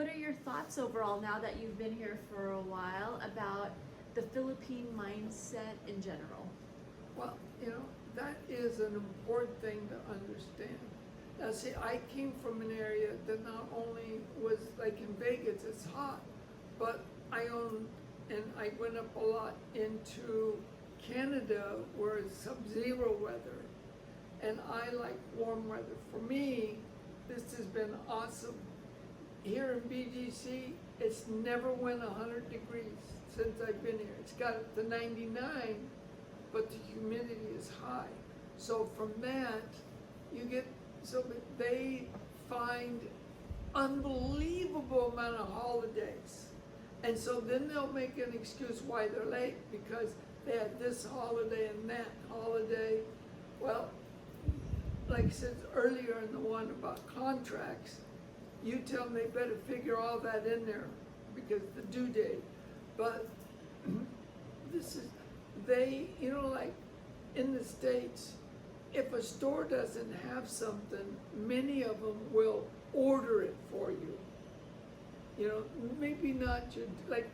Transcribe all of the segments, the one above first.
What are your thoughts overall now that you've been here for a while about the Philippine mindset in general? Well, that is an important thing to understand. Now, see, I came from an area that not only was like in Vegas, it's hot, but I went up a lot into Canada where it's sub-zero weather, and I like warm weather. For me, this has been awesome. Here in BGC, it's never went 100 degrees since I've been here. It's got up to 99, but the humidity is high. So from that, they find unbelievable amount of holidays. And so then they'll make an excuse why they're late, because they had this holiday and that holiday. Well, like I said earlier in the one about contracts, you tell them they better figure all that in there because the due date. But like in the States, if a store doesn't have something, many of them will order it for you. Maybe not like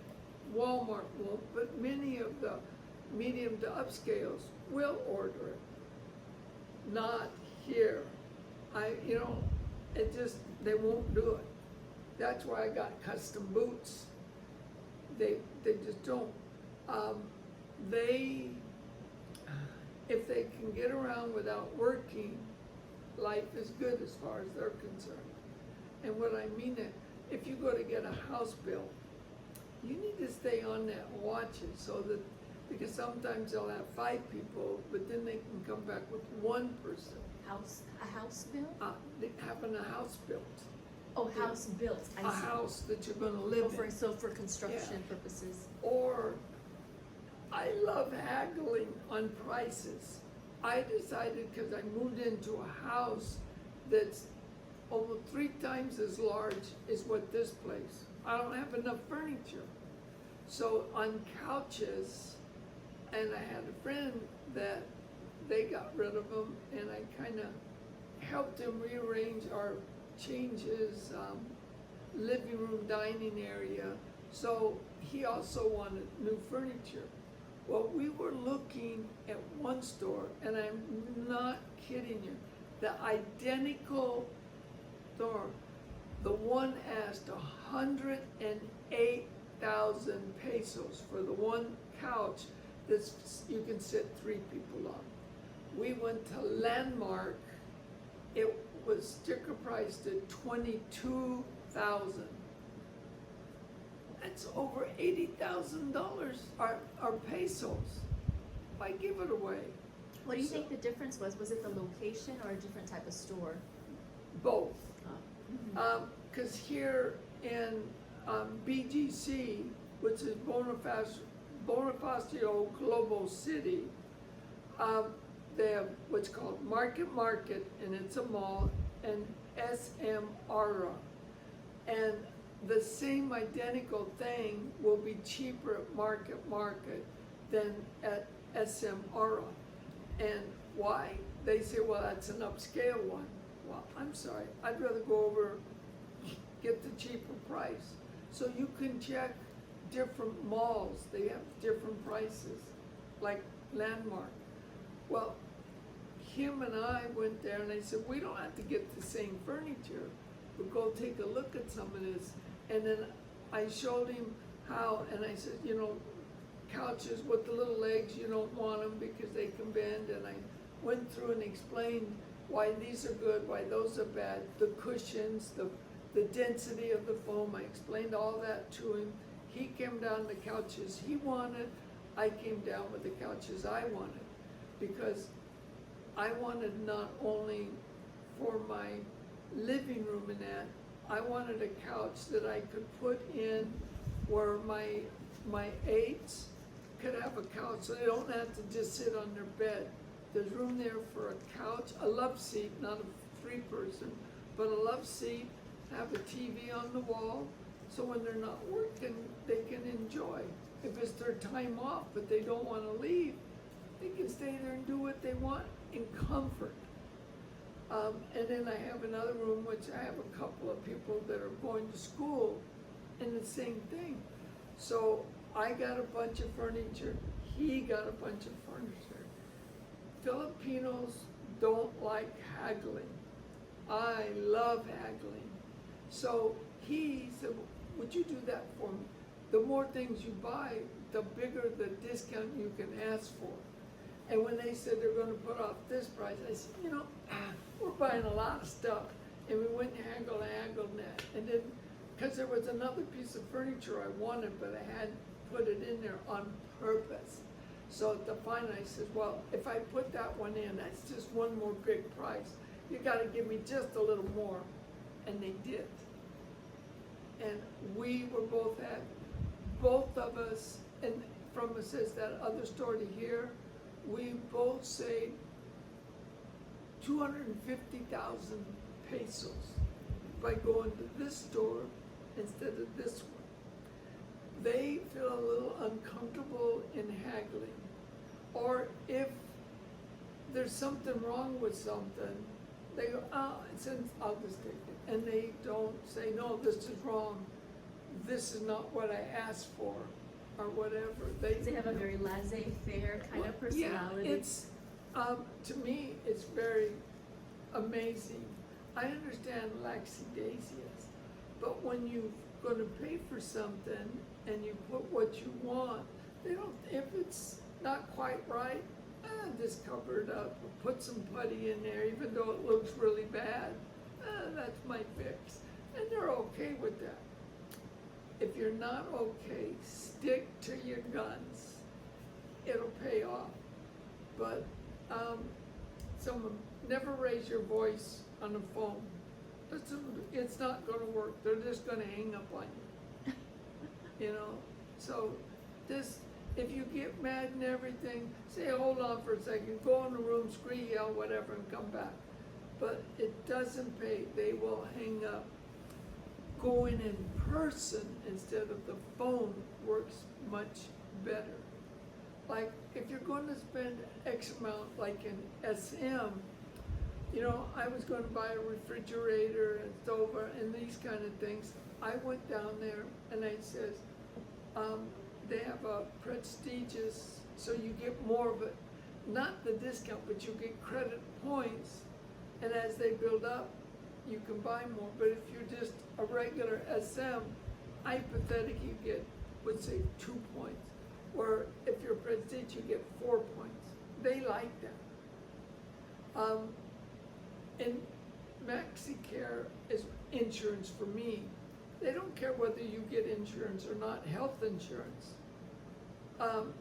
Walmart won't, but many of the medium to upscales will order it. Not here. They won't do it. That's why I got custom boots. They just don't. If they can get around without working, life is good as far as they're concerned. And what I mean is, if you go to get a house built, you need to stay on that and watch it because sometimes they'll have 5 people, but then they can come back with 1 person. A house built? Having a house built. Oh, house built. A house that you're going to live in. So for construction purposes. Or I love haggling on prices. I decided, because I moved into a house that's almost 3 times as large as what this place. I don't have enough furniture. So on couches, and I had a friend that they got rid of them, and I kind of helped him rearrange or change his living room dining area. So he also wanted new furniture. Well, we were looking at one store, and I'm not kidding you, the identical store. The one asked 108,000 pesos for the one couch that you can sit 3 people on. We went to Landmark. It was sticker priced at 22,000. That's over $80,000 are pesos. Why give it away? What do you think the difference was? Was it the location or a different type of store? Both. Oh. Because here in BGC, which is Bonifacio Global City, they have what's called Market, and it's a mall, and SM Aura. And the same identical thing will be cheaper at Market than at SM Aura. And why? They say, well, that's an upscale one. Well, I'm sorry, I'd rather go over, get the cheaper price. So you can check different malls, they have different prices, like Landmark. Well, him and I went there and I said, we don't have to get the same furniture, but go take a look at some of this. And then I showed him how, and I said, couches with the little legs, you don't want them because they can bend. And I went through and explained why these are good, why those are bad, the cushions, the density of the foam. I explained all that to him. He came down the couches he wanted. I came down with the couches I wanted, because I wanted not only for my living room and that, I wanted a couch that I could put in where my aides could have a couch, so they don't have to just sit on their bed. There's room there for a couch, a love seat, not a 3-person, but a love seat, have a TV on the wall, so when they're not working, they can enjoy. If it's their time off, but they don't want to leave, they can stay there and do what they want in comfort. And then I have another room which I have a couple of people that are going to school and the same thing. So I got a bunch of furniture, he got a bunch of furniture. Filipinos don't like haggling. I love haggling. So he said, would you do that for me? The more things you buy, the bigger the discount you can ask for. And when they said they're gonna put off this price, I said, we're buying a lot of stuff. And we went and haggled that. And then, cause there was another piece of furniture I wanted, but I hadn't put it in there on purpose. So at the final, I said, well, if I put that one in, that's just one more big price. You gotta give me just a little more. And they did. And we were both happy. Both of us, and from it says that other store to here, we both saved 250,000 pesos by going to this store instead of this one. They feel a little uncomfortable in haggling. Or if there's something wrong with something, they go, since I'll just take it. And they don't say, no, this is wrong. This is not what I asked for, or whatever. They have a very laissez-faire kind of personality. Yeah, it's, to me, it's very amazing. I understand lackadaisias, but when you're gonna pay for something and you put what you want, they don't, if it's not quite right, just cover it up, or put some putty in there, even though it looks really bad. That's my fix. And they're okay with that. If you're not okay, stick to your guns. It'll pay off. But someone, never raise your voice on the phone. It's not gonna work. They're just gonna hang up on you. So this, if you get mad and everything, say, hold on for a second, go in the room, scream, yell, whatever, and come back. But it doesn't pay. They will hang up. Going in person instead of the phone works much better. Like, if you're going to spend X amount, like in SM, I was going to buy a refrigerator and stove and these kind of things. I went down there and I says, they have a prestigious, so you get more of it, not the discount, but you get credit points. And as they build up, you can buy more. But if you're just a regular SM, hypothetically you would say 2 points. Or if you're prestige, you get 4 points. They like that. And MaxiCare is insurance for me. They don't care whether you get insurance or not, health insurance.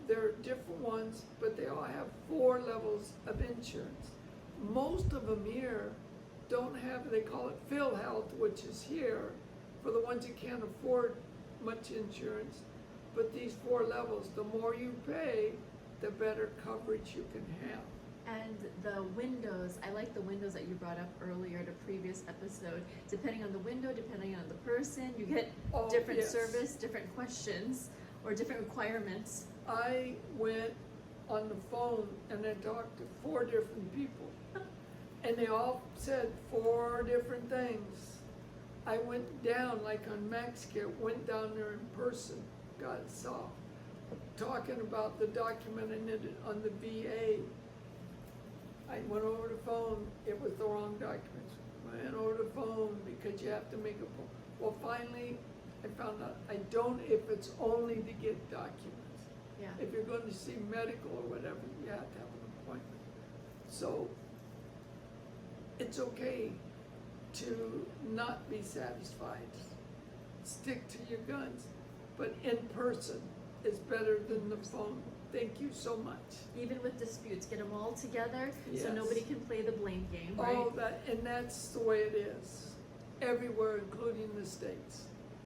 There are different ones, but they all have 4 levels of insurance. Most of them here don't have, they call it PhilHealth, which is here, for the ones who can't afford much insurance. But these 4 levels, the more you pay, the better coverage you can have. And the windows, I like the windows that you brought up earlier at a previous episode. Depending on the window, depending on the person, you get different service, different questions, or different requirements. I went on the phone and I talked to 4 different people. And they all said 4 different things. I went down, like on MaxiCare, went down there in person, saw, talking about the document I needed on the VA. I went over the phone, it was the wrong documents. Went over the phone because you have to make a phone. Well, finally, I found out I don't if it's only to get documents. Yeah. If you're going to see medical or whatever, you have to have an appointment. So it's okay to not be satisfied. Stick to your guns, but in person is better than the phone. Thank you so much. Even with disputes, get them all together so Yes. nobody can play the blame game, right? And that's the way it is everywhere, including the States.